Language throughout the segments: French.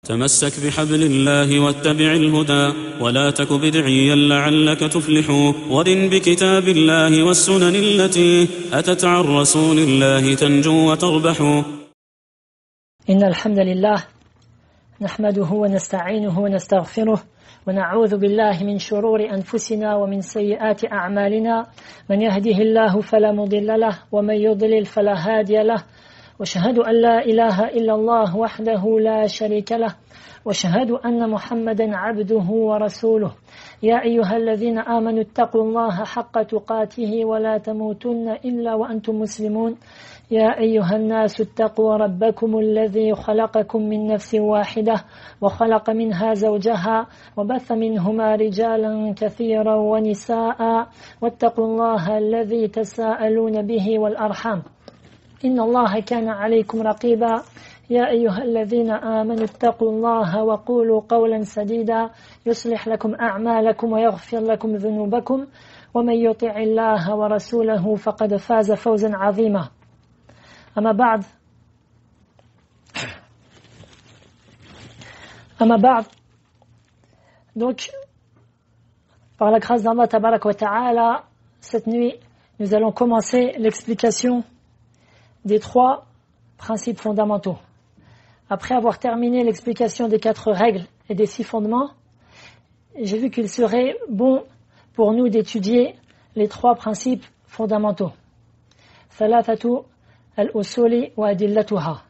تمسك بحبل الله واتبع الهدى ولا تك بدعيا لعلك تفلح ورن بكتاب الله والسنن التي أتت عن رسول الله تنجو وتربح. إن الحمد لله نحمده ونستعينه ونستغفره ونعوذ بالله من شرور أنفسنا ومن سيئات أعمالنا من يهده الله فلا مضل له ومن يضلل فلا هادي له واشهد أن لا إله إلا الله وحده لا شريك له واشهد أن محمدا عبده ورسوله يا أيها الذين آمنوا اتقوا الله حق تقاته ولا تموتن إلا وأنتم مسلمون يا أيها الناس اتقوا ربكم الذي خلقكم من نفس واحدة وخلق منها زوجها وبث منهما رجالا كثيرا ونساء واتقوا الله الذي تساءلون به والأرحام إن الله كان عليكم رقيبا يا أيها الذين آمنوا اتقوا الله وقولوا قولا سديدا يصلح لكم أعمالكم ويغفر لكم ذنوبكم ومن يطع الله ورسوله فقد فاز فوزا عظيما. أما بعد donc par la grâce d'Allah Tabarak wa Ta'ala, cette nuit nous allons commencer l'explication des 3 principes fondamentaux. Après avoir terminé l'explication des 4 règles et des 6 fondements, j'ai vu qu'il serait bon pour nous d'étudier les 3 principes fondamentaux. Thalathatu al-usuli wa adillatuha.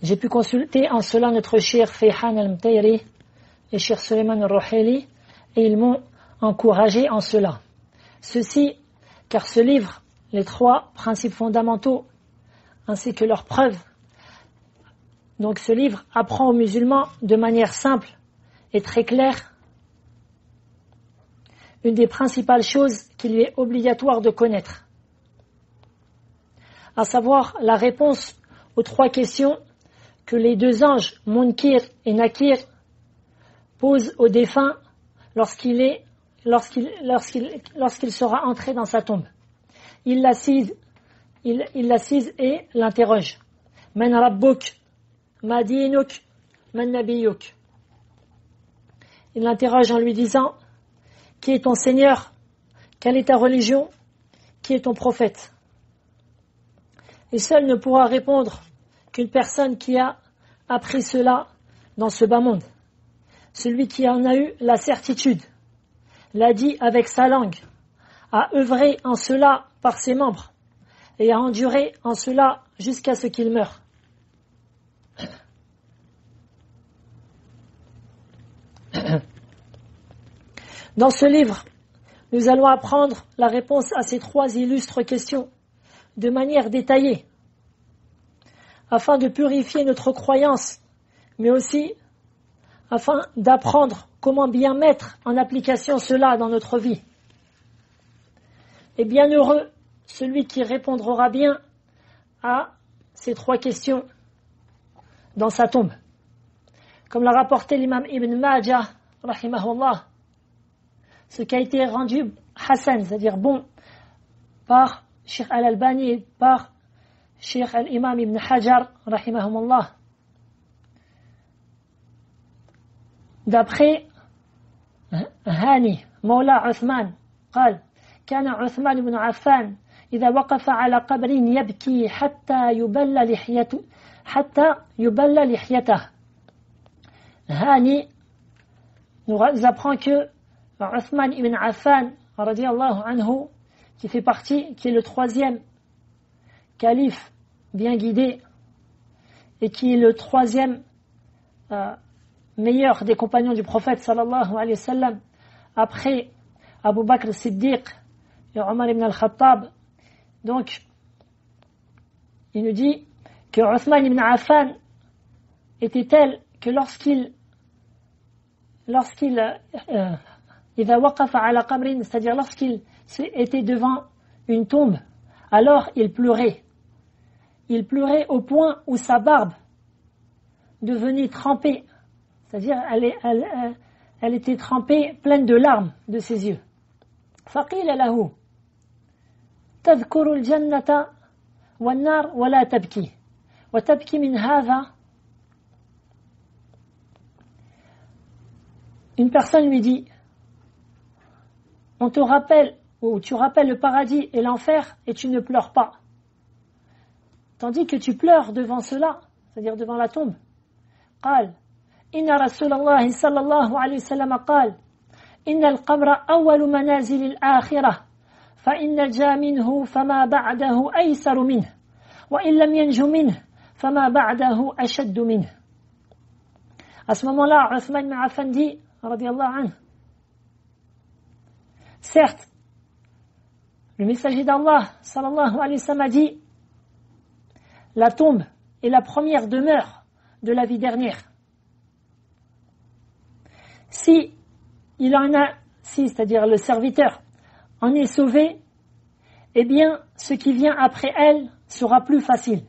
J'ai pu consulter en cela notre cher Fayhan al-Mtayri et cher Suleiman al-Ruhaili et ils m'ont encouragé en cela. Ceci, car ce livre, les 3 principes fondamentaux, ainsi que leurs preuves. Donc ce livre apprend aux musulmans de manière simple et très claire une des principales choses qu'il lui est obligatoire de connaître, à savoir la réponse aux 3 questions que les 2 anges, Munkir et Nakir, posent au défunt lorsqu'il sera entré dans sa tombe. Il l'assise et l'interroge. Man rabbuk, ma dinuk, man nabiyuk. Il l'interroge en lui disant: qui est ton Seigneur? Quelle est ta religion? Qui est ton prophète? Et seul ne pourra répondre qu'une personne qui a appris cela dans ce bas monde. Celui qui en a eu la certitude, l'a dit avec sa langue, a œuvré en cela par ses membres et a enduré en cela jusqu'à ce qu'il meure. Dans ce livre, nous allons apprendre la réponse à ces 3 illustres questions de manière détaillée, afin de purifier notre croyance, mais aussi afin d'apprendre comment bien mettre en application cela dans notre vie. Et bienheureux celui qui répondra bien à ces 3 questions dans sa tombe. Comme l'a rapporté l'imam Ibn Majah, rahimahullah, ce qui a été rendu Hassan, c'est-à-dire bon, par Cheikh Al-Albani et par Cheikh Al-Imam Ibn Hajar, rahimahumullah. D'après Hani, Mawla Uthman, قال كان عثمان بن عفان إذا وقف على قبر يبكي حتى يبل لحيته. Hani nous apprend que Uthman ibn Affan, radiyallahu anhu, qui est le 3e calife bien guidé et qui est le 3e meilleur des compagnons du prophète sallallahu alayhi wa sallam, après Abu Bakr Siddiq et Omar ibn al-Khattab. Donc, il nous dit que Uthman ibn Affan était tel que lorsqu'il c'est-à-dire lorsqu'il était devant une tombe, alors il pleurait. Il pleurait au point où sa barbe devenait trempée, c'est-à-dire elle était trempée, pleine de larmes de ses yeux. فقيل له تذكر الجنة والنار ولا تبكي وتبكي من هذا. une personne lui dit, on te rappelle, ou tu rappelles le paradis et l'enfer, et tu ne pleures pas. Tandis que tu pleures devant cela, c'est-à-dire devant la tombe. قال إن رسول الله صلى الله عليه وسلم قال إن القبر أول منازل الآخرة فإن نجا منه فما بعده أيسر منه وإن لم ينج منه فما بعده أشد منه. À ce moment-là, Uthman ibn Affan dit, radiyallahu anhu, certes, le messager d'Allah, sallallahu alayhi wa sallam, a dit, la tombe est la première demeure de la vie dernière. Si il en a, c'est-à-dire le serviteur, en est sauvé, eh bien, ce qui vient après elle sera plus facile.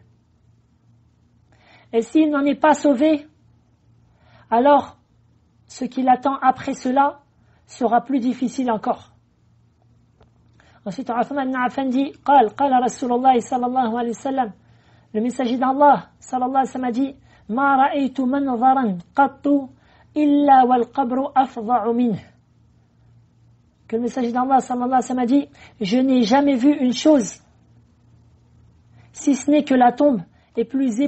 Et s'il n'en est pas sauvé, alors ce qui l'attend après cela sera plus difficile encore. Ensuite, Uthman ibn Affan dit, قال رسول الله صلى الله عليه وسلم, le messager d'Allah, sallallahu alayhi wa sallam, a dit, ما رأيت منظرا قط إلا والقبر أفظع منه. Que le messager d'Allah, sallallahu alayhi wa sallam, a dit, je n'ai jamais vu une chose, si ce n'est que la tombe est plus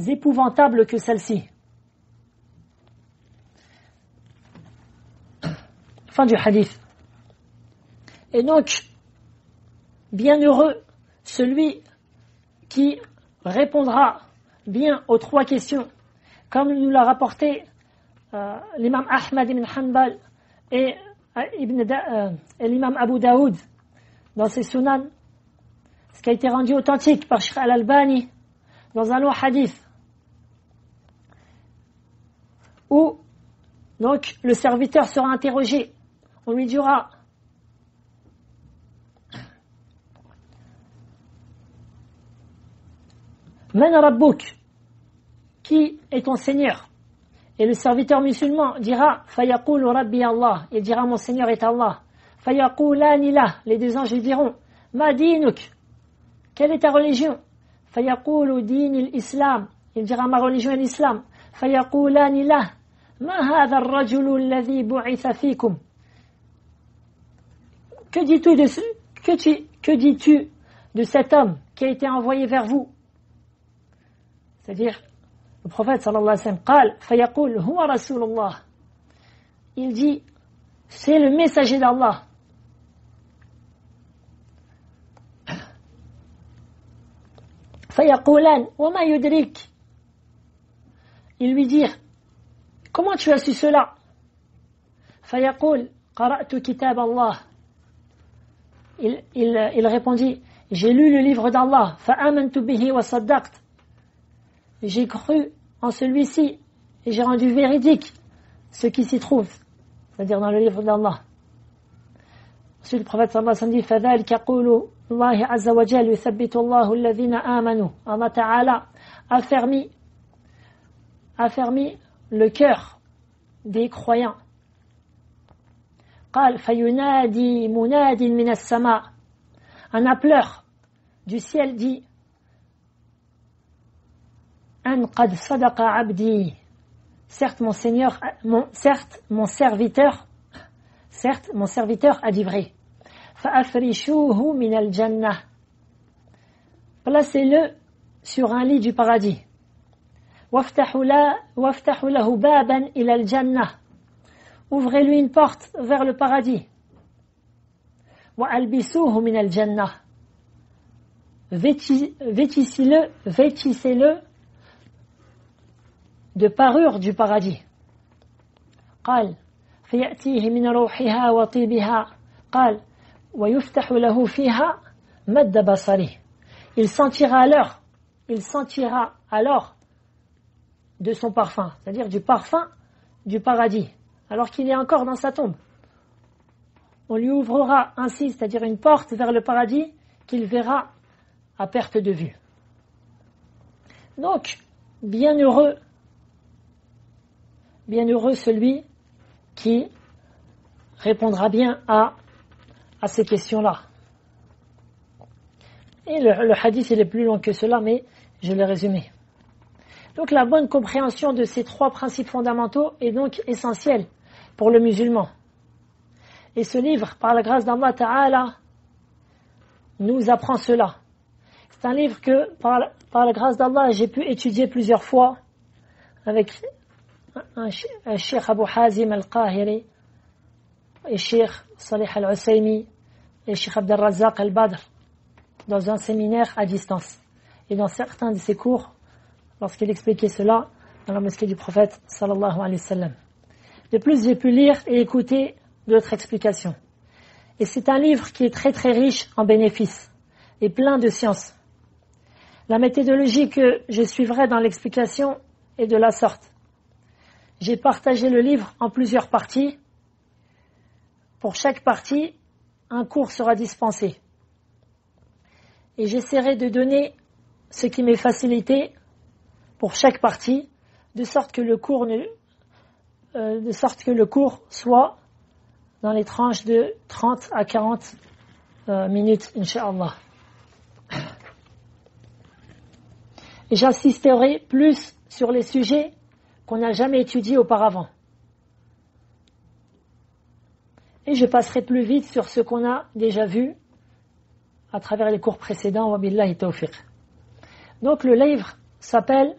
épouvantable que celle-ci. Fin du hadith. Et donc, bienheureux celui qui répondra bien aux trois questions, comme nous l'a rapporté l'imam Ahmad ibn Hanbal et l'imam Abu Daoud dans ses sunan, ce qui a été rendu authentique par Sheikh Al-Albani dans un long hadith, où donc le serviteur sera interrogé. On lui dira, Man Rabbuk, qui est ton Seigneur? Et le serviteur musulman dira, Fayaqulu Rabbi Allah, il dira, mon Seigneur est Allah. Fayaqulani lah, les deux anges lui diront, Ma dinuk, quelle est ta religion? Fayaqulu dinil Islam, il dira, ma religion est l'Islam. Fayaqulani lah, Ma hadha ar-rajulu alladhi bu'itha fikum. Que dis-tu de cet homme qui a été envoyé vers vous? C'est-à-dire, le prophète sallallahu alayhi wa sallam, قال فيقول هو رسول الله. Il dit, c'est le messager d'Allah. فيقولان وما يدريك. Il lui dit, comment tu as su cela? فيقول قرأت كتاب الله. Il répondit, j'ai lu le livre d'Allah. فآمنت به وصدقت. J'ai cru en celui-ci et j'ai rendu véridique ce qui s'y trouve, c'est-à-dire dans le livre d'Allah. Ensuite, le prophète sallallahu alayhi wa sallam dit, فَذَلِكَ قُولُ اللَّهِ عَزَّ وَجَلُّ يُثَبِّتُ اللَّهُ الَّذِينَ آمَنُوا. Allah Ta'ala affermit le cœur des croyants. قال فَيُنَادِي مُنَادٍ مِنَ السَّمَاءِ. Un appeleur du ciel dit, An qad sadaqa abdi. Certes mon serviteur a dit vrai. Fa'afrishuhu min al-jannah. Placez-le sur un lit du paradis. Waftahu lahu baban ila al-jannah. Ouvrez-lui une porte vers le paradis. Wa albisuhu min al-jannah. Vêtissez-le de parure du paradis. قال فيأتيه من روحها وطيبها قال ويفتح له فيها مد بصره. Il sentira alors de son parfum, c'est-à-dire du parfum du paradis, alors qu'il est encore dans sa tombe. On lui ouvrira ainsi, c'est-à-dire une porte vers le paradis qu'il verra à perte de vue. Donc, bienheureux celui qui répondra bien à ces questions-là. Et le hadith il est plus long que cela, mais je l'ai résumé. Donc la bonne compréhension de ces trois principes fondamentaux est donc essentielle pour le musulman. Et ce livre, par la grâce d'Allah Ta'ala, nous apprend cela. C'est un livre que, par la grâce d'Allah, j'ai pu étudier plusieurs fois avec un Cheikh Abu Hazim Al-Qahiri et Cheikh Salih Al-Husaymi et Cheikh Abdel Razzaq Al-Badr dans un séminaire à distance. Et dans certains de ses cours, lorsqu'il expliquait cela dans la mosquée du prophète sallallahu alayhi wa sallam. De plus, j'ai pu lire et écouter d'autres explications. Et c'est un livre qui est très très riche en bénéfices et plein de sciences. La méthodologie que je suivrai dans l'explication est de la sorte. J'ai partagé le livre en plusieurs parties. Pour chaque partie, un cours sera dispensé. Et j'essaierai de donner ce qui m'est facilité pour chaque partie, de sorte que le cours soit dans les tranches de 30 à 40 minutes, Inch'Allah. Et j'insisterai plus sur les sujets qu'on n'a jamais étudiés auparavant. Et je passerai plus vite sur ce qu'on a déjà vu à travers les cours précédents. Wa billahi tawfiq. Donc le livre s'appelle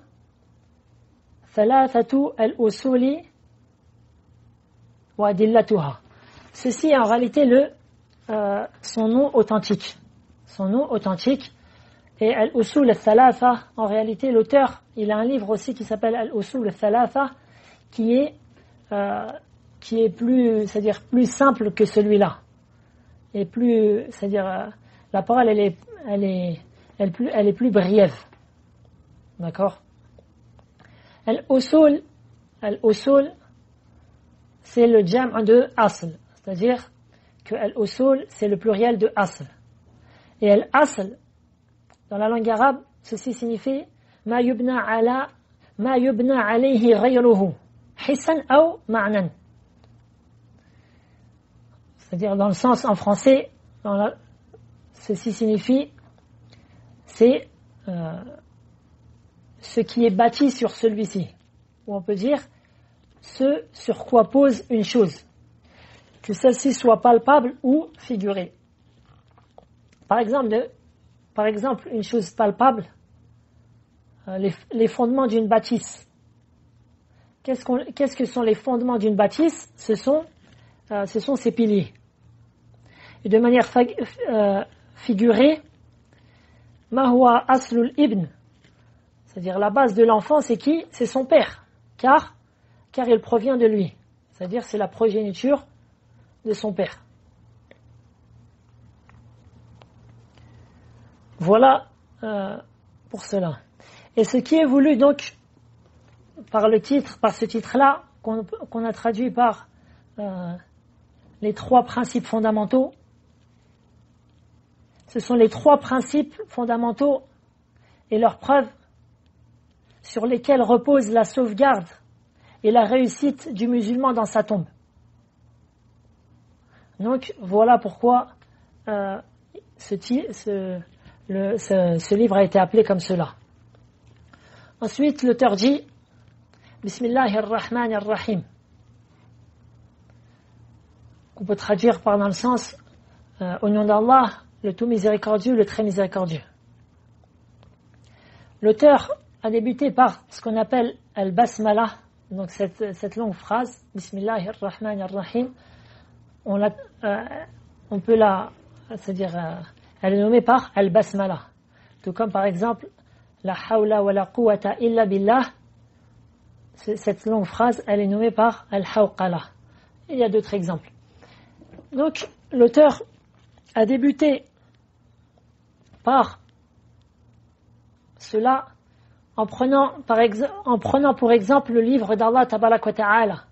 Thalathatu al-usuli wa adillatuha. Ceci est en réalité son nom authentique. Son nom authentique est Al-Usul al-Thalatha. En réalité, l'auteur, il a un livre aussi qui s'appelle Al-Usul al-Thalatha, qui est plus, c'est-à-dire plus simple que celui-là. Et plus, c'est-à-dire, la parole, elle est plus brève. D'accord? Al-Usul, c'est le jam' de asl. C'est-à-dire que al-usul, c'est le pluriel de asl. Et al-asl, dans la langue arabe, ceci signifie ma yubna alayhi ghayruhu, hissan aw ma'nan. C'est-à-dire dans le sens en français, ceci signifie c'est ce qui est bâti sur celui-ci. Ou on peut dire ce sur quoi pose une chose, que celle-ci soit palpable ou figurée. Par exemple, une chose palpable, les fondements d'une bâtisse. Qu'est-ce que sont les fondements d'une bâtisse? Ce sont ses piliers. Et de manière figurée, ma huwa aslul ibn, c'est-à-dire la base de l'enfant, c'est qui? C'est son père, car il provient de lui, c'est-à-dire c'est la progéniture de son père. Voilà pour cela. Et ce qui est voulu donc par ce titre-là, qu'on a traduit par les trois principes fondamentaux, ce sont les trois principes fondamentaux et leurs preuves sur lesquelles repose la sauvegarde et la réussite du musulman dans sa tombe. Donc voilà pourquoi ce livre a été appelé comme cela. Ensuite, l'auteur dit Bismillahir-Rahmanir-Rahim, qu'on peut traduire par dans le sens au nom d'Allah, le tout miséricordieux, le très miséricordieux. L'auteur a débuté par ce qu'on appelle al-basmala, donc cette longue phrase Bismillahir-Rahmanir-Rahim. Elle est nommée par al-basmala, tout comme par exemple la hawla wa la quwwata illa billah. Cette longue phrase, elle est nommée par al-hawqala. Il y a d'autres exemples. Donc l'auteur a débuté par cela en prenant pour exemple le livre d'Allah Tabarak wa Ta'ala,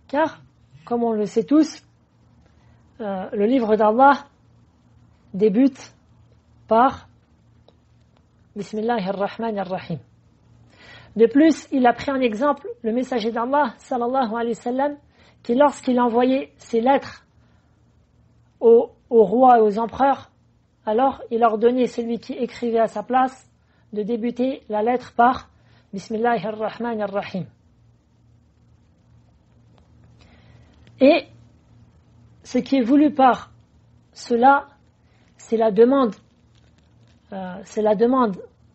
car comme on le sait tous, le livre d'Allah débute par Bismillahir-Rahmanir-Rahim. De plus, il a pris en exemple le messager d'Allah sallallahu alayhi wa sallam, qui lorsqu'il envoyait ses lettres aux rois et aux empereurs, alors il ordonnait celui qui écrivait à sa place de débuter la lettre par Bismillahirrahmanirrahim. Et ce qui est voulu par cela, c'est la demande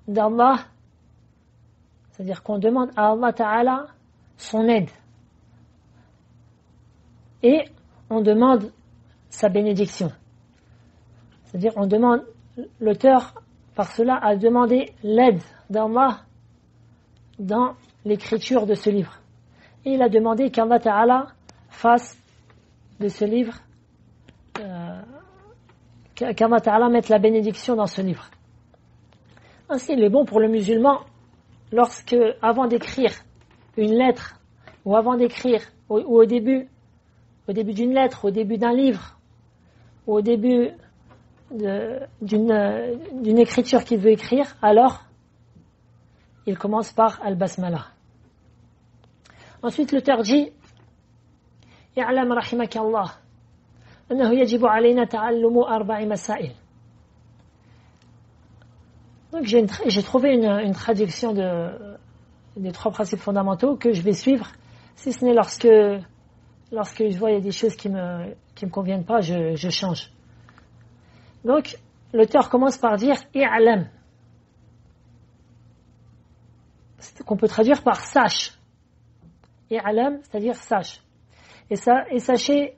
d'Allah, c'est-à-dire qu'on demande à Allah Ta'ala son aide. Et on demande sa bénédiction. C'est-à-dire on demande, l'auteur par cela a demandé l'aide d'Allah dans l'écriture de ce livre. Et il a demandé qu'Allah Ta'ala fasse de ce livre, qu'Allah Ta'ala mette la bénédiction dans ce livre. Ainsi, il est bon pour le musulman, lorsque, avant d'écrire une lettre, ou avant d'écrire, ou au début d'une lettre, au début d'un livre, ou au début d'une écriture qu'il veut écrire, alors il commence par Al-Basmala. Ensuite, l'auteur dit اعلم رحمك الله أنه يجب علينا تعلم 4 مسائل. Donc j'ai trouvé une traduction des 3 principes fondamentaux que je vais suivre, si ce n'est lorsque je vois il y a des choses qui me conviennent pas, je change. Donc l'auteur commence par dire i'lam, qu'on peut traduire par sache. I'lam, c'est-à-dire sache. Et sachez,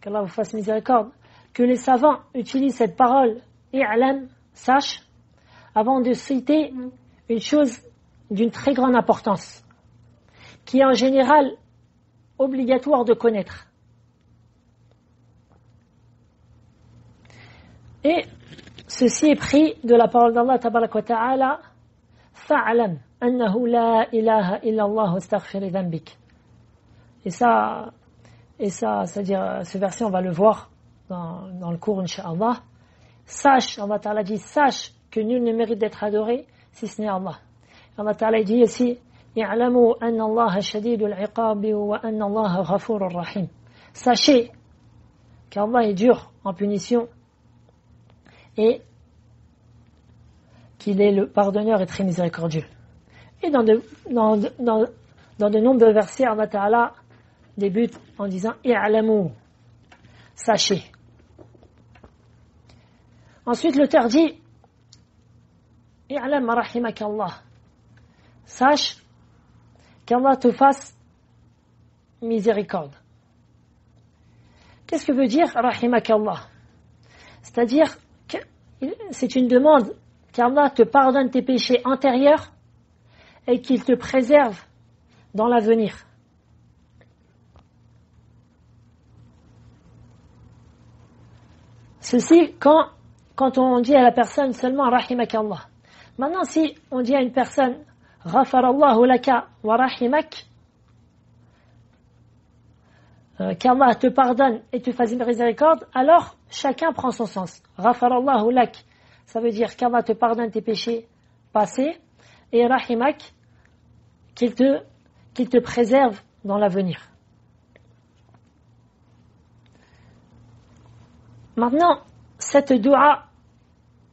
qu'Allah vous fasse miséricorde, que les savants utilisent cette parole i'lam, sache, avant de citer une chose d'une très grande importance, qui est en général obligatoire de connaître. Et ceci est pris de la parole d'Allah tabarak wa ta'ala, fa'alam annahu la ilaha illallah astaghfir dhanbik. Et ça, c'est-à-dire, ce verset, on va le voir dans le cours, Inch'Allah. Sache, Allah Ta'ala dit, sache que nul ne mérite d'être adoré si ce n'est Allah. Allah Ta'ala dit aussi, i'lamu anna Allah shadidul iqabi wa anna Allah ghafurur rahim. Sachez qu'Allah est dur en punition et qu'il est le pardonneur et très miséricordieux. Et dans de nombreux versets, Allah Ta'ala débute en disant i'lamu, sachez. Ensuite l'auteur dit i'lam rahimakallah, sache qu'Allah te fasse miséricorde. Qu'est-ce que veut dire rahimakallah? C'est-à-dire que c'est une demande qu'Allah te pardonne tes péchés antérieurs et qu'il te préserve dans l'avenir. Ceci quand on dit à la personne seulement rahimakallah. Maintenant, si on dit à une personne ghafarallahu laka wa rahimak, qu'Allah te pardonne et te fasse miséricorde, alors chacun prend son sens. Ghafarallahu lak, ça veut dire qu'Allah te pardonne tes péchés passés, et rahimak, qu'il te préserve dans l'avenir. Maintenant, cette dua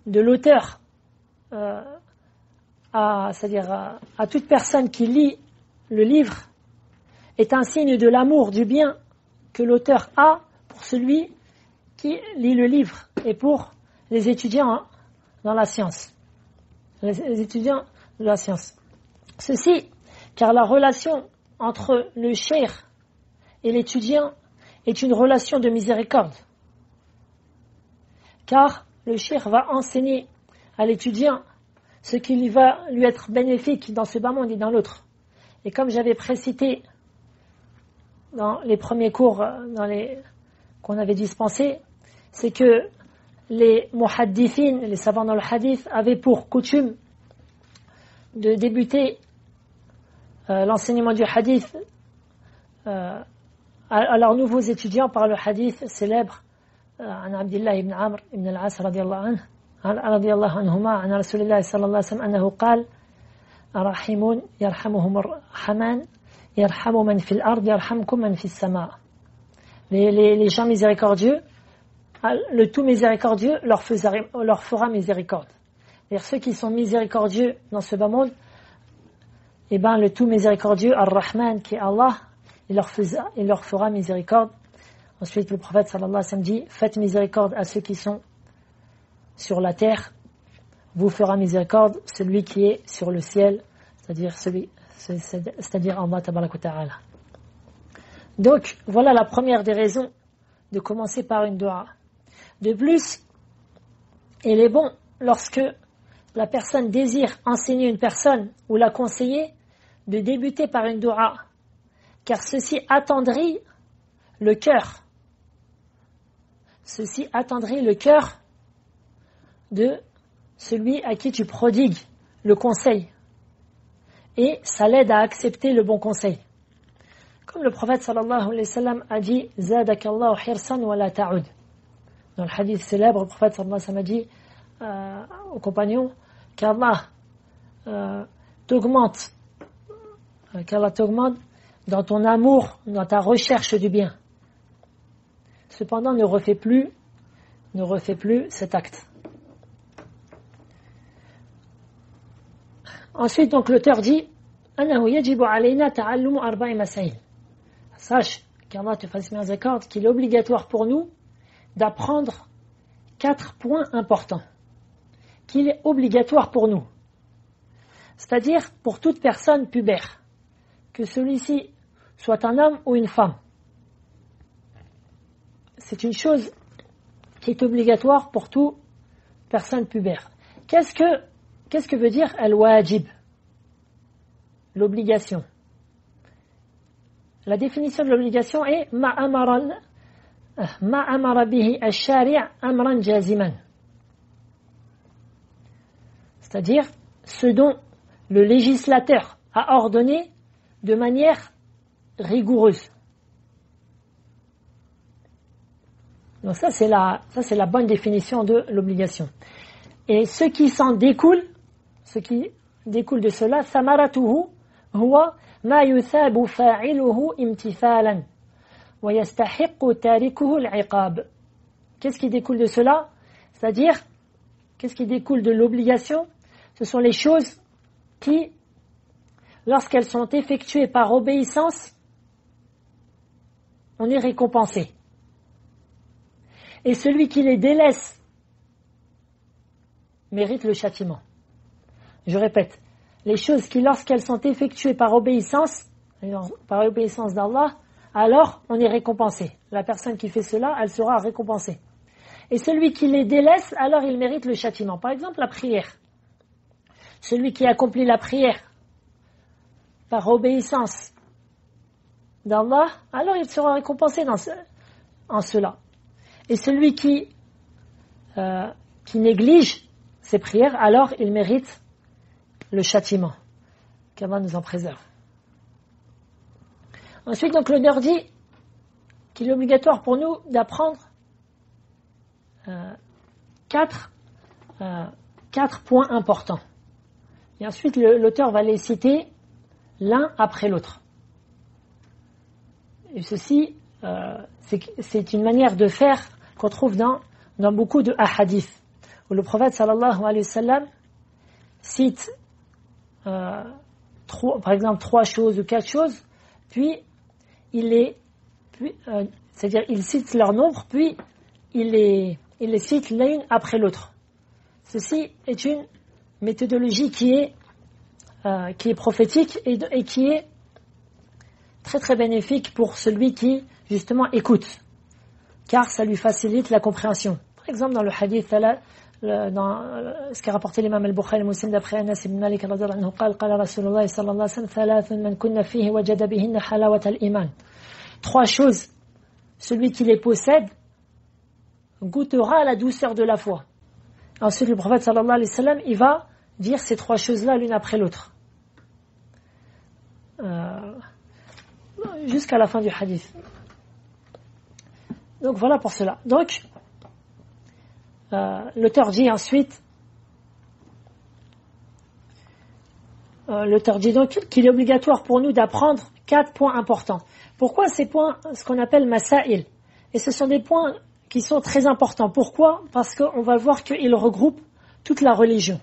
de l'auteur, c'est-à-dire à toute personne qui lit le livre, est un signe de l'amour, du bien que l'auteur a pour celui qui lit le livre et pour les étudiants dans la science. Les étudiants de la science. Ceci, car la relation entre le cheikh et l'étudiant est une relation de miséricorde. Car le cheikh va enseigner à l'étudiant ce qui va lui être bénéfique dans ce bas monde et dans l'autre. Et comme j'avais précité dans les premiers cours qu'on avait dispensés, c'est que les muhaddithin, les savants dans le hadith, avaient pour coutume de débuter l'enseignement du hadith à leurs nouveaux étudiants par le hadith célèbre عن عبد الله بن عمرو بن العاص رضي الله عنهما عن رسول الله صلى الله عليه وسلم أنه قال الراحمون يرحمهم الرحمن يرحم من في الأرض يرحمكم من في السماء. Les gens miséricordieux, le tout miséricordieux leur fera miséricorde. C'est-à-dire ceux qui sont miséricordieux dans ce bas monde, et ben le tout miséricordieux, Ar-Rahman, qui est Allah, il leur fera miséricorde. Ensuite, le prophète sallallahu alayhi wa sallam dit, faites miséricorde à ceux qui sont sur la terre, vous fera miséricorde celui qui est sur le ciel, c'est-à-dire Allah tabaraka wa ta'ala. Donc, voilà la première des raisons de commencer par une dua. De plus, il est bon, lorsque la personne désire enseigner une personne ou la conseiller, de débuter par une dua, car ceci attendrit le cœur. Ceci attendrit le cœur de celui à qui tu prodigues le conseil. Et ça l'aide à accepter le bon conseil. Comme le prophète sallallahu alayhi wa sallam a dit « Zadakallahu hirsan wa la ta'ud ». Dans le hadith célèbre, le prophète sallallahu alayhi wa sallam a dit aux compagnons qu'Allah t'augmente dans ton amour, dans ta recherche du bien. Cependant, ne refais plus cet acte. Ensuite, donc, l'auteur dit أنه يجب علينا تعلم 4 مسائل. Sache qu'Allah te fasse miséricorde, qu'il est obligatoire pour nous d'apprendre 4 points importants. Qu'il est obligatoire pour nous. C'est-à-dire pour toute personne pubère. Que celui-ci soit un homme ou une femme. C'est une chose qui est obligatoire pour toute personne pubère. Qu'est-ce que veut dire al-wajib? L'obligation. La définition de l'obligation est ma amara bihi ash-shari' amran jaziman. C'est-à-dire ce dont le législateur a ordonné de manière rigoureuse. Donc ça c'est la bonne définition de l'obligation. Et ce qui découle de cela, samaratuhu huwa ma yuthabu fa'iluhu imtithalan wa yastahiqqu tarikuhu al-iqab. Qu'est-ce qui découle de cela? C'est-à-dire, qu'est-ce qui découle de l'obligation? Ce sont les choses qui, lorsqu'elles sont effectuées par obéissance, on est récompensé. Et celui qui les délaisse mérite le châtiment. Je répète, les choses qui, lorsqu'elles sont effectuées par obéissance d'Allah, alors on est récompensé. La personne qui fait cela, elle sera récompensée. Et celui qui les délaisse, alors il mérite le châtiment. Par exemple, la prière. Celui qui accomplit la prière par obéissance d'Allah, alors il sera récompensé en cela. Et celui qui néglige ses prières, alors il mérite le châtiment. Qu'Allah nous en préserve. Ensuite, donc, l'auteur dit qu'il est obligatoire pour nous d'apprendre 4 points importants. Et ensuite, l'auteur va les citer l'un après l'autre. Et ceci, c'est une manière de faire qu'on trouve dans beaucoup de hadiths, où le prophète sallallahu alayhi wa sallam cite par exemple 3 choses ou 4 choses, puis c'est-à-dire il cite leur nombre, puis il les cite l'une après l'autre. Ceci est une méthodologie qui est prophétique et qui est très très bénéfique pour celui qui justement écoute, car ça lui facilite la compréhension. Par exemple, dans le hadith, dans ce qu'a rapporté l'imam al-Bukhari Muslim d'après Anas ibn Malik radhiyallahu anhu, قال رسول الله صلى الله عليه وسلم ثلاث من كن فيه وجد بهن حلاوة الإيمان. 3 choses, celui qui les possède goûtera la douceur de la foi. Ensuite, le prophète sallallahu alayhi wa sallam, il va dire ces 3 choses-là l'une après l'autre, jusqu'à la fin du hadith. Donc voilà pour cela. Donc l'auteur dit ensuite, donc qu'il est obligatoire pour nous d'apprendre 4 points importants. Pourquoi ces points, ce qu'on appelle masail? Et ce sont des points qui sont très importants. Pourquoi? Parce qu'on va voir qu'ils regroupent toute la religion.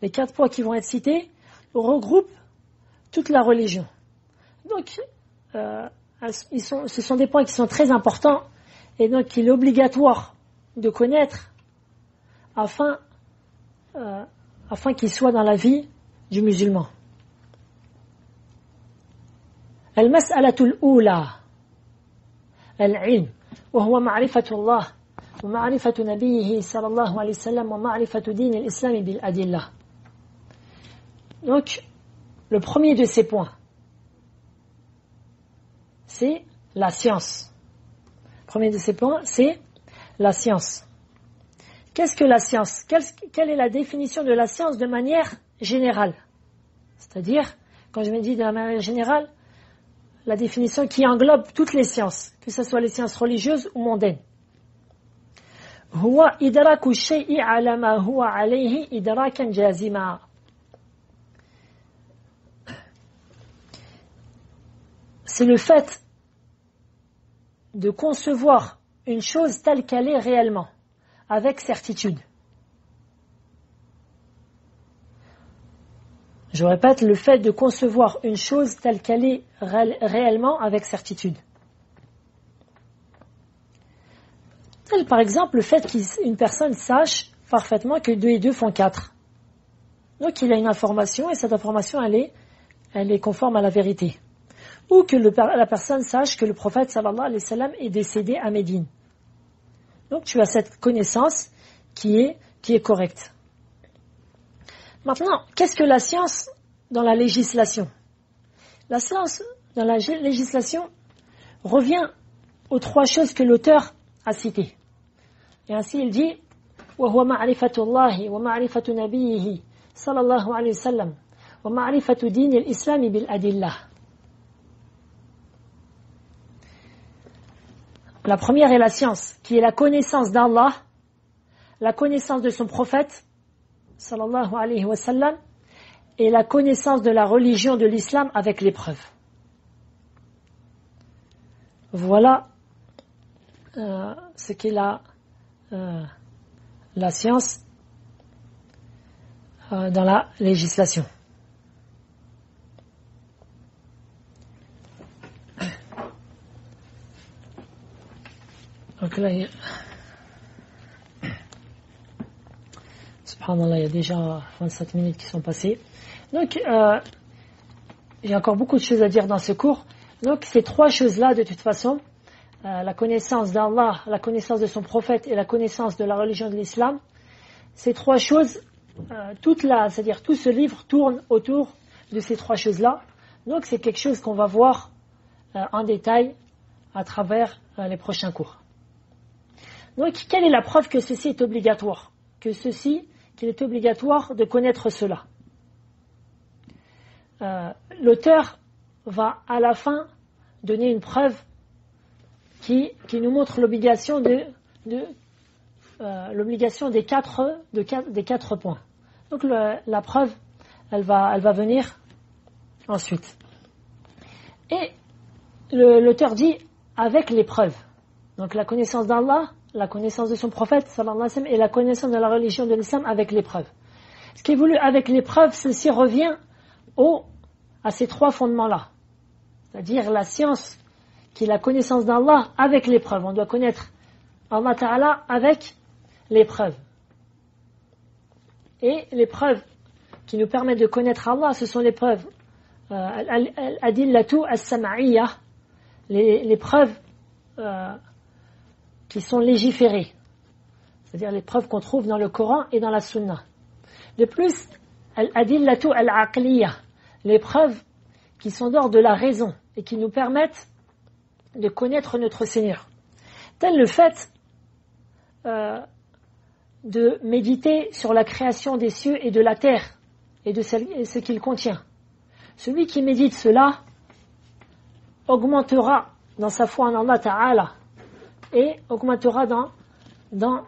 Les 4 points qui vont être cités regroupent toute la religion. Donc, ce sont des points qui sont très importants et donc qu'il est obligatoire de connaître afin qu'il soit dans la vie du musulman. المسألة الأولى العلم وهو معرفة الله ومعرفة نبيه صلى الله عليه وسلم ومعرفة دين الإسلام بالأدلة. Donc, le premier de ces points, c'est la science. Le premier de ces points, c'est la science. Qu'est-ce que la science? Quelle est la définition de la science de manière générale? C'est-à-dire, quand je me dis de la manière générale, la définition qui englobe toutes les sciences, que ce soit les sciences religieuses ou mondaines. هو إدراك الشيء على ما هو عليه إدراكا جازما. C'est le fait de concevoir une chose telle qu'elle est réellement, avec certitude. Je répète, le fait de concevoir une chose telle qu'elle est réellement avec certitude. Tel par exemple le fait qu'une personne sache parfaitement que 2 et 2 font 4. Donc il a une information et cette information elle est conforme à la vérité. Ou que la personne sache que le prophète sallallahu alayhi wa sallam est décédé à Médine. Donc tu as cette connaissance qui est correcte. Maintenant, qu'est-ce que la science dans la législation? La science dans la législation revient aux 3 choses que l'auteur a citées. Et ainsi il dit وَهُوَ مَعْرِفَةُ اللَّهِ وَمَعْرِفَةُ نَبِيِّهِ صلى الله عليه وسلم وَمَعْرِفَةُ دِينِ الْإِسْلَامِ بِالْأَدِلَّةِ. La première est la science, qui est la connaissance d'Allah, la connaissance de son prophète, sallallahu alayhi wa sallam, et la connaissance de la religion de l'islam avec les preuves. Voilà ce qu'est la science dans la législation. Donc là, subhanallah, il y a déjà 27 minutes qui sont passées. Donc, j'ai encore beaucoup de choses à dire dans ce cours. Donc, ces 3 choses-là, de toute façon, la connaissance d'Allah, la connaissance de son prophète et la connaissance de la religion de l'islam, ces 3 choses, c'est-à-dire tout ce livre tourne autour de ces 3 choses-là. Donc, c'est quelque chose qu'on va voir en détail à travers les prochains cours. Donc, quelle est la preuve que ceci est obligatoire? Qu'il est obligatoire de connaître cela. L'auteur va à la fin donner une preuve qui nous montre l'obligation l'obligation des 4 points. Donc la preuve, elle va venir ensuite. Et l'auteur dit avec les preuves. Donc la connaissance d'Allah, la connaissance de son prophète sallallahu alayhi wa sallam, et la connaissance de la religion de l'islam avec les preuves. Ce qui est voulu avec les preuves, ceci revient à ces 3 fondements-là. C'est-à-dire la science, qui est la connaissance d'Allah avec les preuves. On doit connaître Allah Ta'ala avec les preuves. Et les preuves qui nous permettent de connaître Allah, ce sont les preuves al-adillatu as-sam'iyya, les preuves qui sont légiférées, c'est-à-dire les preuves qu'on trouve dans le Coran et dans la Sunna. De plus, al-adillatu al-aqliyya, les preuves qui sont d'ordre de la raison et qui nous permettent de connaître notre Seigneur. Tel le fait de méditer sur la création des cieux et de la terre et de ce qu'il contient. Celui qui médite cela augmentera dans sa foi en Allah Ta'ala et augmentera dans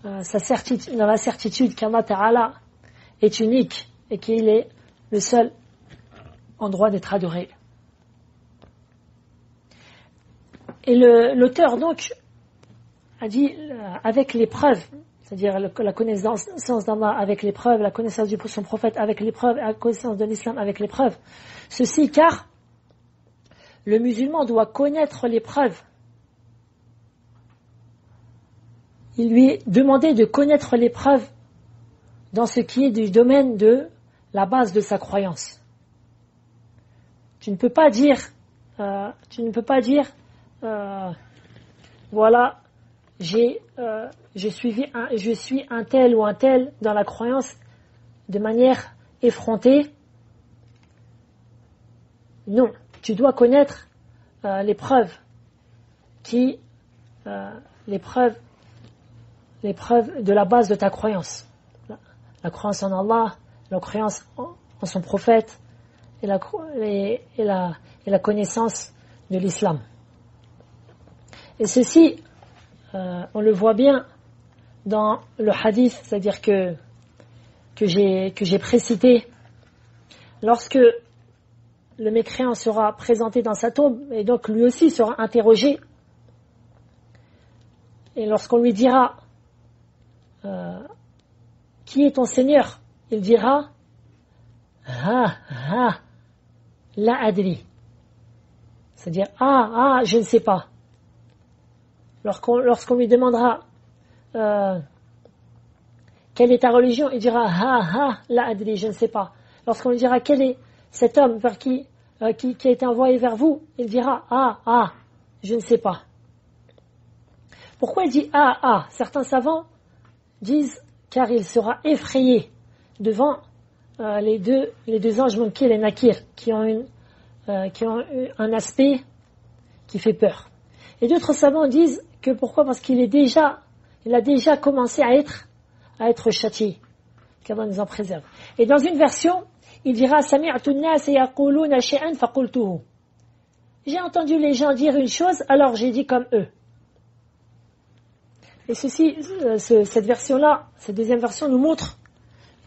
la certitude qu'Allah Ta'ala est unique et qu'il est le seul en droit d'être adoré. Et l'auteur donc a dit avec les preuves, c'est-à-dire la connaissance d'Allah avec l'épreuve, la connaissance de son prophète avec l'épreuve, la connaissance de l'islam avec l'épreuve. Ceci car le musulman doit connaître l'épreuve. Il lui est demandé de connaître l'épreuve dans ce qui est du domaine de la base de sa croyance. Tu ne peux pas dire, voilà, je suis un tel ou un tel dans la croyance de manière effrontée. Non, tu dois connaître l'épreuve de la base de ta croyance. La croyance en Allah, la croyance en son prophète et la connaissance de l'islam. Et ceci, on le voit bien dans le hadith, c'est-à-dire que j'ai précité, lorsque le mécréant sera présenté dans sa tombe, et donc lui aussi sera interrogé, et lorsqu'on lui dira qui est ton Seigneur, il dira la adri, c'est-à-dire je ne sais pas. Lorsqu'on lui demandera quelle est ta religion, il dira la adri, je ne sais pas. Lorsqu'on lui dira quel est cet homme vers qui a été envoyé vers vous, il dira je ne sais pas. Pourquoi il dit Certains savants disent car il sera effrayé devant les deux anges Munkir et Nakir qui ont eu un aspect qui fait peur. Et d'autres savants disent que pourquoi? Parce qu'il a déjà commencé à être châtié, qu'Allah nous en préserve. Et dans une version, il dira Sami'tu an-nas yaquluna shay'an faqultuhu. J'ai entendu les gens dire une chose, alors j'ai dit comme eux. Et cette version-là, cette deuxième version nous montre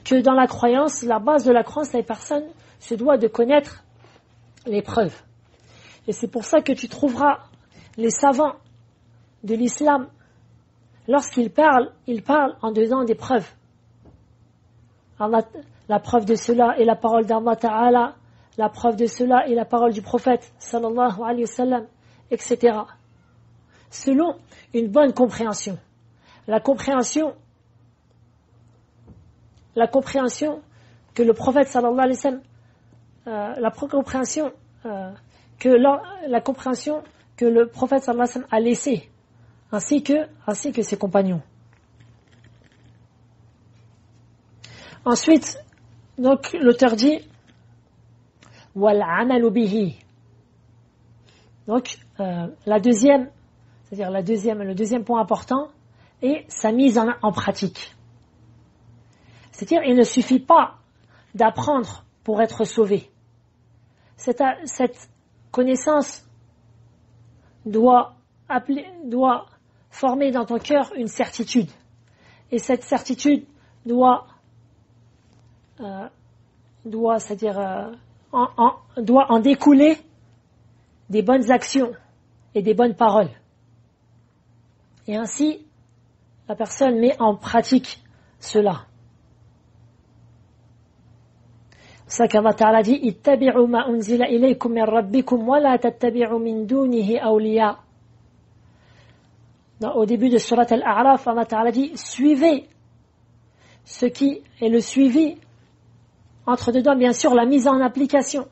que dans la croyance, la base de la croyance, la personne se doit de connaître les preuves. Et c'est pour ça que tu trouveras les savants de l'islam, lorsqu'ils parlent, ils parlent en donnant des preuves. La preuve de cela est la parole d'Allah Ta'ala, la preuve de cela est la parole du prophète, sallallahu alayhi wa sallam, etc. Selon une bonne compréhension. La compréhension que le prophète sallallahu alayhi wa sallam, la compréhension que le prophète sallallahu alayhi wa sallam a laissée, ainsi que ses compagnons. Ensuite, donc l'auteur dit wal amalu bihi. Donc le deuxième point important est sa mise en pratique. C'est-à-dire, il ne suffit pas d'apprendre pour être sauvé. Cette connaissance doit former dans ton cœur une certitude. Et cette certitude doit en découler des bonnes actions et des bonnes paroles. Et ainsi, la personne met en pratique cela. C'est ça qu'Allah Ta'ala dit ittabi'u ma unzila ilaykum min rabbikum wa la tattabi'u min dunihi awliya. Au début de surat Al-A'raf, Allah Ta'ala dit suivez ce qui est le suivi, entre dedans bien sûr la mise en application.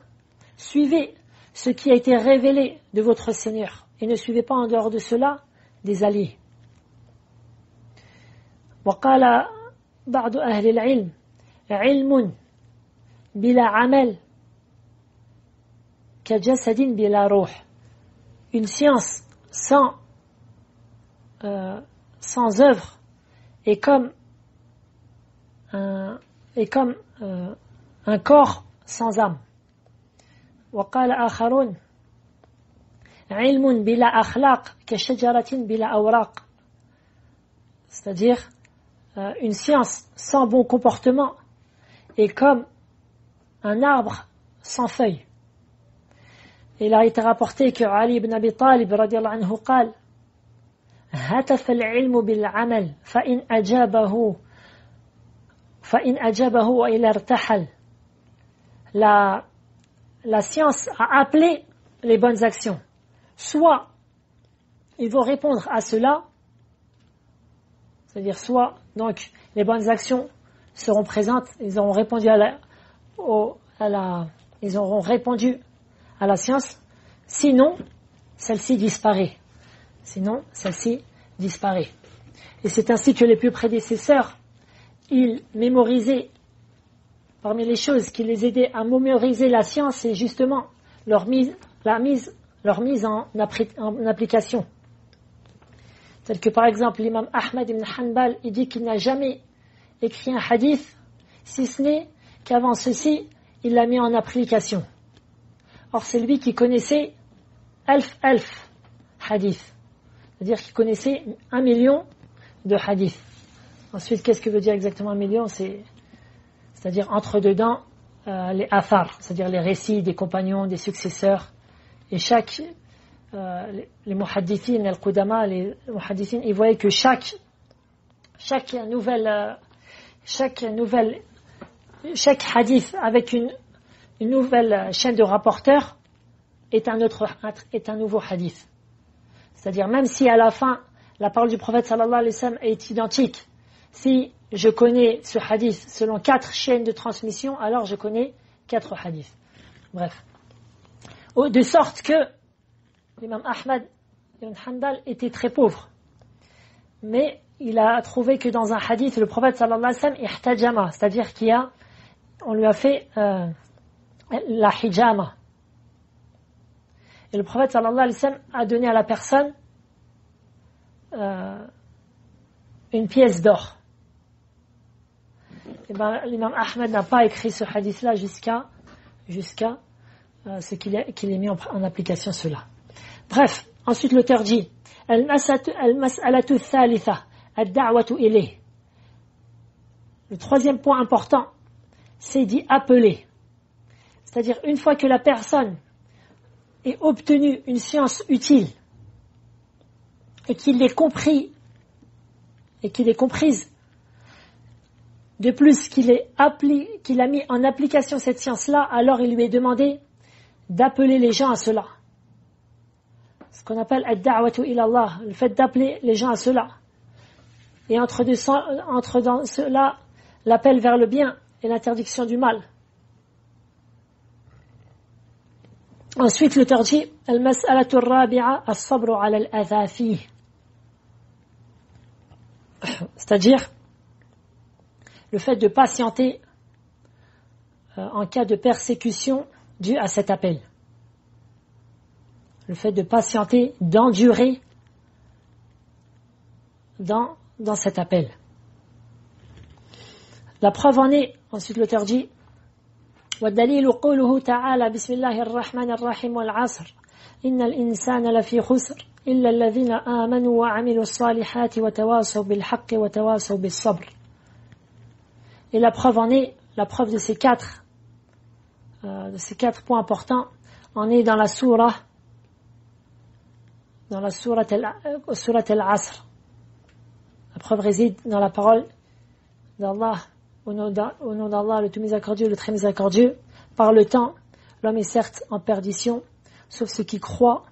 Suivez ce qui a été révélé de votre Seigneur et ne suivez pas en dehors de cela des alliés. وقال بعض أهل العلم علم بلا عمل كجسد بلا روح. Une science sans œuvre est comme un corps sans âme. وقال آخرون علم بلا أخلاق كشجرة بلا أوراق. C'est-à-dire une science sans bon comportement est comme un arbre sans feuilles. Il a été rapporté que Ali ibn Abi Talib radiyallahu anhu قال هتف العلم بالعمل فإن أجابه وإلى ارتحل. La science a appelé les bonnes actions. Soit ils vont répondre à cela, c'est-à-dire soit donc les bonnes actions seront présentes, ils auront répondu ils auront répondu à la science, sinon celle-ci disparaît. Et c'est ainsi que les plus prédécesseurs, ils mémorisaient, parmi les choses qui les aidaient à mémoriser la science, c'est justement leur mise en application. Tel que par exemple l'imam Ahmad ibn Hanbal, il dit qu'il n'a jamais écrit un hadith, si ce n'est qu'avant ceci, il l'a mis en application. Or c'est lui qui connaissait alf hadith, c'est-à-dire qu'il connaissait 1 million de hadiths. Ensuite, qu'est-ce que veut dire exactement 1 million? C'est-à-dire entre dedans les athar, c'est-à-dire les récits des compagnons, des successeurs. Et les muhaddithin, al-qudama, les muhaddithin, ils voyaient que chaque hadith avec une nouvelle chaîne de rapporteurs est un nouveau hadith. C'est-à-dire même si à la fin la parole du prophète sallallahu alayhi wa sallam est identique, si je connais ce hadith selon 4 chaînes de transmission, alors je connais 4 hadiths. Bref. De sorte que l'imam Ahmad ibn Hanbal était très pauvre. Mais il a trouvé que dans un hadith, le prophète sallallahu alayhi wa sallam ihtajama, c'est-à-dire on lui a fait la hijama. Et le prophète sallallahu alayhi wa sallam a donné à la personne une pièce d'or. Et l'imam Ahmed n'a pas écrit ce hadith-là jusqu'à ce qu'il ait mis en application cela. Bref, ensuite l'auteur dit al-mas'alatu thalitha ad-da'watu ilayh. Le troisième point important, c'est d'y appeler. C'est-à-dire une fois que la personne ait obtenu une science utile et qu'il l'ait comprise, de plus qu'il a mis en application cette science-là, alors il lui est demandé d'appeler les gens à cela. Ce qu'on appelle ad-da'watu ila Allah, le fait d'appeler les gens à cela. Et entre dans cela l'appel vers le bien et l'interdiction du mal. Ensuite, l'auteur dit al-mas'alatu ar-rabi'a as-sabru 'ala al-adha fihi. C'est-à-dire le fait de patienter en cas de persécution due à cet appel. Le fait de patienter, d'endurer dans cet appel. La preuve en est, ensuite l'auteur dit وَالدَّلِيلُ قَوْلُهُ تَعَالَى بِسْمِ اللَّهِ الرَّحْمَنِ الرَّحِيمِ وَالْعَصْرِ إِنَّ الْإِنسَانَ لَفِي خُسْرٍ إِلَّا الَّذِينَ آمَنُوا وَعَمِلُوا الصَّالِحَاتِ وَتَوَاصَوْا بِالْحَقِّ وَتَوَاصَوْا بِالصَّبْرِ. Et la preuve de ces 4 points importants en est dans la sourate Al-Asr. La preuve réside dans la parole d'Allah, au nom d'Allah, le tout miséricordieux, le très miséricordieux. Par le temps, l'homme est certes en perdition, sauf ceux qui croient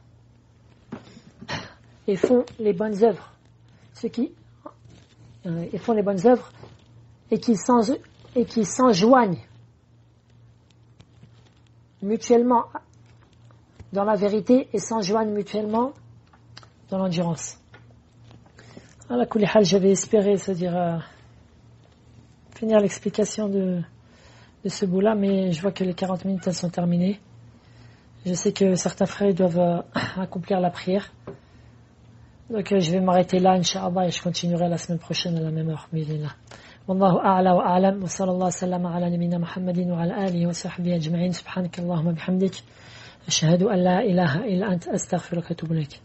et font les bonnes œuvres. Ceux qui font les bonnes œuvres et qui s'enjoignent mutuellement dans la vérité et s'enjoignent mutuellement dans l'endurance. À la kulli hal, j'avais espéré, c'est-à-dire finir l'explication de ce bout-là, mais je vois que les 40 minutes elles sont terminées. Je sais que certains frères doivent accomplir la prière. Donc je vais m'arrêter là, Inch'Allah, et je continuerai la semaine prochaine à la même heure. Wallahu a'la wa a'lam, wa sallallahu sallam ala nabina Muhammadin wa ala alihi wa sahbihi ajma'in, subhanakallahumma bihamdik, ashhadu an la ilaha illa anta astaghfiruka wa atubu ilayk.